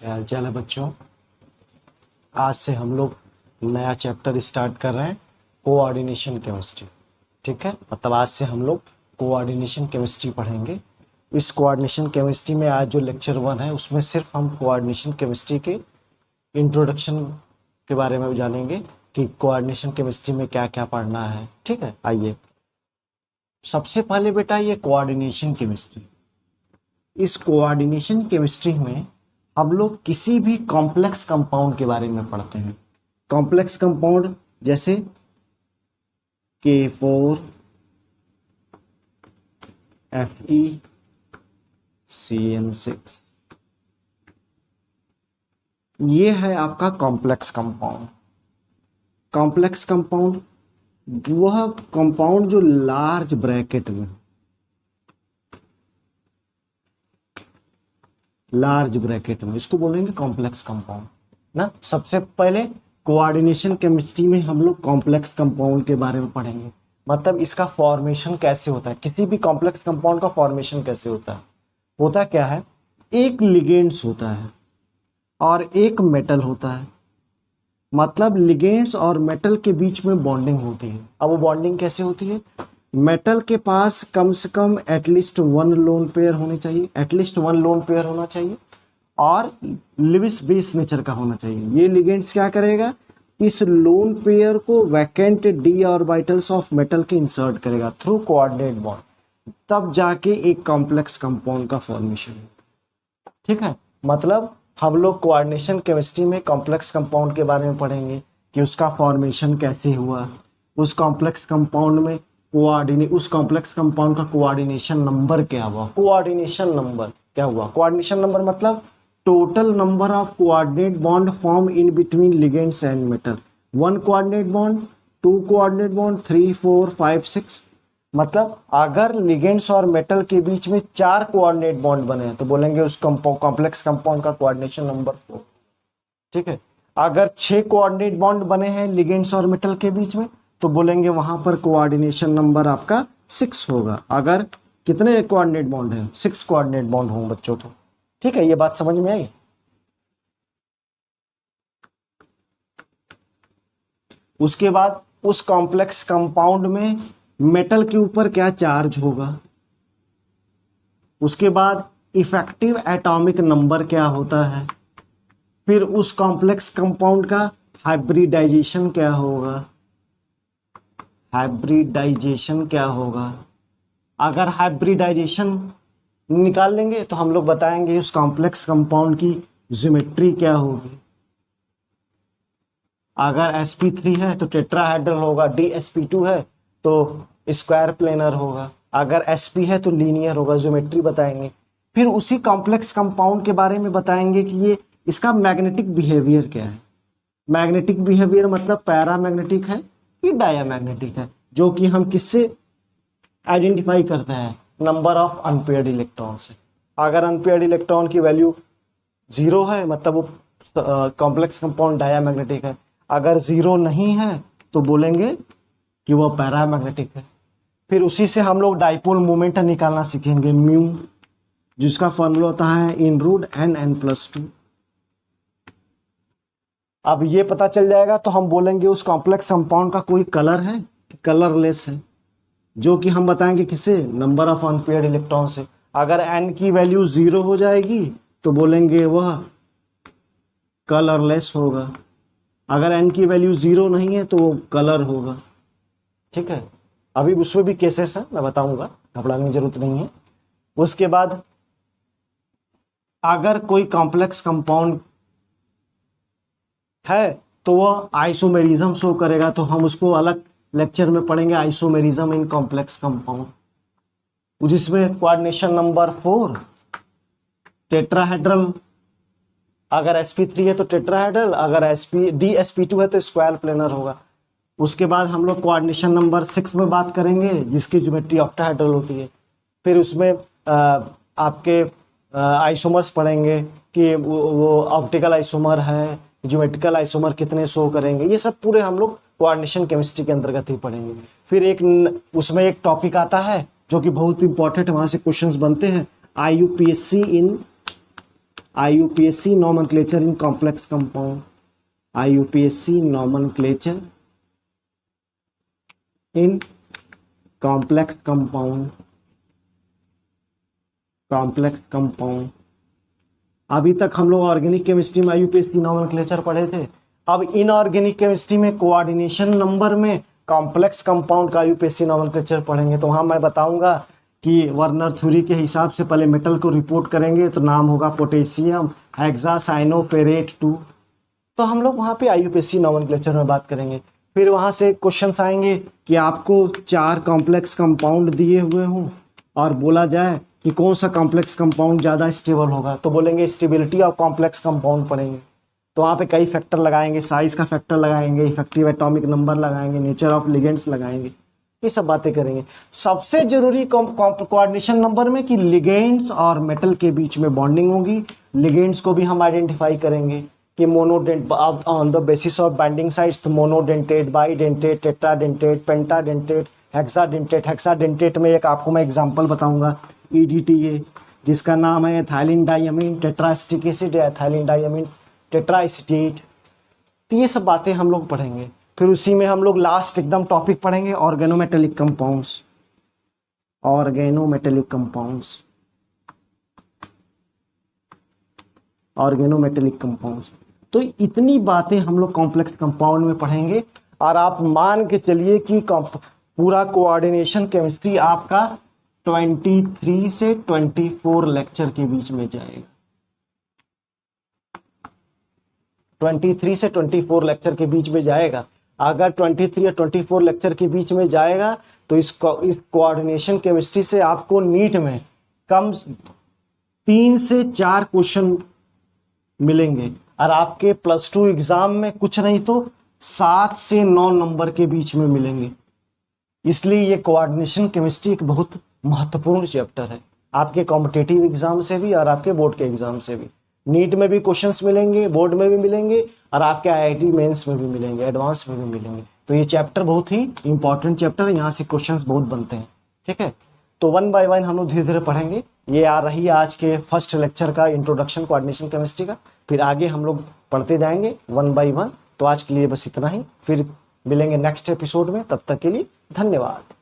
क्या हाल चाल है बच्चों। आज से हम लोग नया चैप्टर स्टार्ट कर रहे हैं, कोऑर्डिनेशन केमिस्ट्री। ठीक है, मतलब आज से हम लोग कोऑर्डिनेशन केमिस्ट्री पढ़ेंगे। इस कोऑर्डिनेशन केमिस्ट्री में आज जो लेक्चर 1 है उसमें सिर्फ हम कोऑर्डिनेशन केमिस्ट्री के इंट्रोडक्शन के बारे में जानेंगे कि कोऑर्डिनेशन केमिस्ट्री में क्या क्या पढ़ना है। ठीक है, आइए सबसे पहले बेटा ये कोऑर्डिनेशन केमिस्ट्री। इस कोऑर्डिनेशन केमिस्ट्री में हम लोग किसी भी कॉम्प्लेक्स कंपाउंड के बारे में पढ़ते हैं। कॉम्प्लेक्स कंपाउंड जैसे K4 FeCN6, ये है आपका कॉम्प्लेक्स कंपाउंड। कॉम्प्लेक्स कंपाउंड वह कंपाउंड जो लार्ज ब्रैकेट में, लार्ज ब्रैकेट में, इसको बोलेंगे कॉम्प्लेक्स कंपाउंड ना। सबसे पहले कोऑर्डिनेशन केमिस्ट्री में हम लोग कॉम्प्लेक्स कंपाउंड के बारे में पढ़ेंगे, मतलब इसका फॉर्मेशन कैसे होता है, किसी भी कॉम्प्लेक्स कंपाउंड का फॉर्मेशन कैसे होता है। होता क्या है, एक लिगेंड्स होता है और एक मेटल होता है, मतलब लिगेंड्स और मेटल के बीच में बॉन्डिंग होती है। अब वो बॉन्डिंग कैसे होती है, मेटल के पास कम से कम एटलीस्ट वन लोन पेयर होने चाहिए, एटलीस्ट वन लोन पेयर होना चाहिए और लिविस बेस नेचर का होना चाहिए। ये लिगेंड्स क्या करेगा, इस लोन पेयर को vacant D orbitals of metal के इंसर्ट करेगा थ्रू कोऑर्डिनेट बॉन्ड, तब जाके एक कॉम्प्लेक्स कंपाउंड का फॉर्मेशन होता है। ठीक है, मतलब हम लोग कोऑर्डिनेशन केमिस्ट्री में कॉम्प्लेक्स कंपाउंड के बारे में पढ़ेंगे कि उसका फॉर्मेशन कैसे हुआ, उस कॉम्प्लेक्स कंपाउंड में उस कॉम्प्लेक्स कंपाउंड का कोऑर्डिनेशन नंबर क्या हुआ। कोऑर्डिनेशन नंबर क्या हुआ, कोऑर्डिनेशन नंबर मतलब total number of coordinate bond form in between ligands and metal. 1 coordinate bond, 2 coordinate bond, 3, 4, 5, 6, मतलब अगर लिगेंड्स और मेटल के बीच में 4 कोऑर्डिनेट बॉन्ड बने हैं तो बोलेंगे उस कॉम्प्लेक्स कंपाउंड का कोऑर्डिनेशन नंबर 4। ठीक है, अगर 6 कोऑर्डिनेट बॉन्ड बने हैं लिगेंड्स और मेटल के बीच में तो बोलेंगे वहां पर कोऑर्डिनेशन नंबर आपका 6 होगा। अगर कितने कोऑर्डिनेट बॉन्ड है, 6 कोऑर्डिनेट बॉन्ड हों बच्चों तो। ठीक है, ये बात समझ में आई। उसके बाद उस कॉम्प्लेक्स कंपाउंड में मेटल के ऊपर क्या चार्ज होगा, उसके बाद इफेक्टिव एटॉमिक नंबर क्या होता है, फिर उस कॉम्प्लेक्स कंपाउंड का हाइब्रिडाइजेशन क्या होगा, हाइब्रिडाइजेशन क्या होगा। अगर हाइब्रिडाइजेशन निकाल लेंगे तो हम लोग बताएंगे उस कॉम्प्लेक्स कंपाउंड की ज्योमेट्री क्या होगी। अगर sp3 है तो टेट्राहेड्रल होगा, dsp2 है तो स्क्वायर प्लेनर होगा, अगर sp है तो लीनियर होगा, ज्योमेट्री बताएंगे। फिर उसी कॉम्प्लेक्स कंपाउंड के बारे में बताएंगे कि ये इसका मैग्नेटिक बिहेवियर क्या है। मैग्नेटिक बिहेवियर मतलब पैरामैग्नेटिक है कि डायामैग्नेटिक है, जो कि हम किससे आइडेंटिफाई करते हैं, नंबर ऑफ अनपेयर्ड इलेक्ट्रॉन से। अगर अनपेयर्ड इलेक्ट्रॉन की वैल्यू 0 है मतलब वो कॉम्प्लेक्स कंपाउंड डायामैग्नेटिक है, अगर 0 नहीं है तो बोलेंगे कि वो पैरामैग्नेटिक है। फिर उसी से हम लोग डाइपोल मोमेंट निकालना सीखेंगे, म्यू, जिसका फॉर्मूला होता है (n(n)+2). अब ये पता चल जाएगा तो हम बोलेंगे उस कॉम्प्लेक्स कंपाउंड का कोई कलर है, कलरलेस है, जो कि हम बताएंगे किसे, नंबर ऑफ अनपेयर्ड इलेक्ट्रॉन से। अगर n की वैल्यू 0 हो जाएगी तो बोलेंगे वह कलरलेस होगा, अगर n की वैल्यू 0 नहीं है तो वो कलर होगा। ठीक है, अभी उसमें भी केसेस हैं, मैं बताऊंगा, घबराने की जरूरत नहीं है। उसके बाद अगर कोई कॉम्प्लेक्स कंपाउंड है तो वह आइसोमेरिज्म शो करेगा, तो हम उसको अलग लेक्चर में पढ़ेंगे, आइसोमेरिज्म इन कॉम्प्लेक्स कंपाउंड, जिसमें कोऑर्डिनेशन नंबर 4 टेट्राहेड्रल। अगर sp3 है तो टेट्राहेड्रल, अगर dsp2 है तो स्क्वायर प्लेनर होगा। उसके बाद हम लोग कोऑर्डिनेशन नंबर 6 में बात करेंगे, जिसकी ज्योमेट्री ऑक्टाहेड्रल होती है। फिर उसमें आपके आइसोमर्स पढ़ेंगे कि वो ऑप्टिकल आइसोमर है, ज्योमेट्रिकल आइसोमर कितने शो करेंगे, ये सब पूरे हम लोग कोऑर्डिनेशन केमिस्ट्री के अंतर्गत ही पढ़ेंगे। फिर उसमें एक टॉपिक आता है जो कि बहुत इंपॉर्टेंट, वहां से क्वेश्चंस बनते हैं, IUPAC in IUPAC nomenclature in complex compound, IUPAC nomenclature in complex compound। अभी तक हम लोग ऑर्गेनिक केमिस्ट्री में IUPAC नोमेनक्लेचर पढ़े थे। अब इनऑर्गेनिक केमिस्ट्री में कोऑर्डिनेशन नंबर में कॉम्प्लेक्स कंपाउंड का IUPAC नोमेनक्लेचर पढ़ेंगे। तो वहाँ मैं बताऊंगा कि वर्नर थ्योरी के हिसाब से पहले मेटल को रिपोर्ट करेंगे तो नाम होगा पोटेशियम हेक्सासाइनोफेरेट 2। तो हम लोग वहाँ पे IUPAC नोमेनक्लेचर में बात करेंगे। फिर वहाँ से क्वेश्चंस आएंगे कि आपको 4 कॉम्प्लेक्स कंपाउंड दिए हुए हों और बोला जाए कि कौन सा कॉम्प्लेक्स कंपाउंड ज़्यादा स्टेबल होगा, तो बोलेंगे स्टेबिलिटी ऑफ कॉम्प्लेक्स कंपाउंड पढ़ेंगे। तो वहाँ पे कई फैक्टर लगाएंगे, साइज का फैक्टर लगाएंगे, इफेक्टिव एटॉमिक नंबर लगाएंगे, नेचर ऑफ लिगेंड्स लगाएंगे, ये सब बातें करेंगे। सबसे जरूरी कोऑर्डिनेशन नंबर में कि लिगेंड्स और मेटल के बीच में बॉन्डिंग होगी। लिगेंड्स को भी हम आइडेंटिफाई करेंगे कि monodent on the basis of binding sites, तो monodentate, bidentate, tetradentate, pentadentate, hexadentate. Hexadentate में एक आपको मैं एग्जांपल बताऊंगा, EDTA, जिसका नाम है एथाइलिन डाइअमीन टेट्रास्टिक एसिड या एथाइलिन डाइअमीन टेट्राएसीटेट। तो ये सब बातें हम लोग पढ़ेंगे। फिर उसी में हम लोग लास्ट एकदम टॉपिक पढ़ेंगे ऑर्गेनोमेटेलिक कंपाउंड्स। Organometallic compounds. तो इतनी बातें हम लोग कॉम्प्लेक्स कंपाउंड में पढ़ेंगे। और आप मान के चलिए कि पूरा कोऑर्डिनेशन केमिस्ट्री आपका 23 से 24 लेक्चर के बीच में जाएगा। 23 से 24 लेक्चर के बीच में जाएगा। अगर 23 या 24 लेक्चर के बीच में जाएगा तो इस कोऑर्डिनेशन केमिस्ट्री से आपको नीट में कम 3 से 4 क्वेश्चन मिलेंगे और आपके +2 एग्जाम में कुछ नहीं तो 7 से 9 नंबर के बीच में मिलेंगे। इसलिए ये कोऑर्डिनेशन केमिस्ट्री एक बहुत महत्वपूर्ण चैप्टर है, आपके कॉम्पिटिटिव एग्जाम से भी और आपके बोर्ड के एग्जाम से भी। नीट में भी क्वेश्चंस मिलेंगे, बोर्ड में भी मिलेंगे और आपके IIT मेंस में भी मिलेंगे, एडवांस में भी मिलेंगे। तो ये चैप्टर बहुत ही इंपॉर्टेंट चैप्टर है, यहाँ से क्वेश्चंस बहुत बनते हैं। ठीक है, तो 1 बाय 1 हम लोग धीरे धीरे पढ़ेंगे। ये आ रही है आज के फर्स्ट लेक्चर का इंट्रोडक्शन कोऑर्डिनेशन केमिस्ट्री का। फिर आगे हम लोग पढ़ते जाएंगे 1 बाय 1। तो आज के लिए बस इतना ही, फिर मिलेंगे नेक्स्ट एपिसोड में। तब तक के लिए धन्यवाद।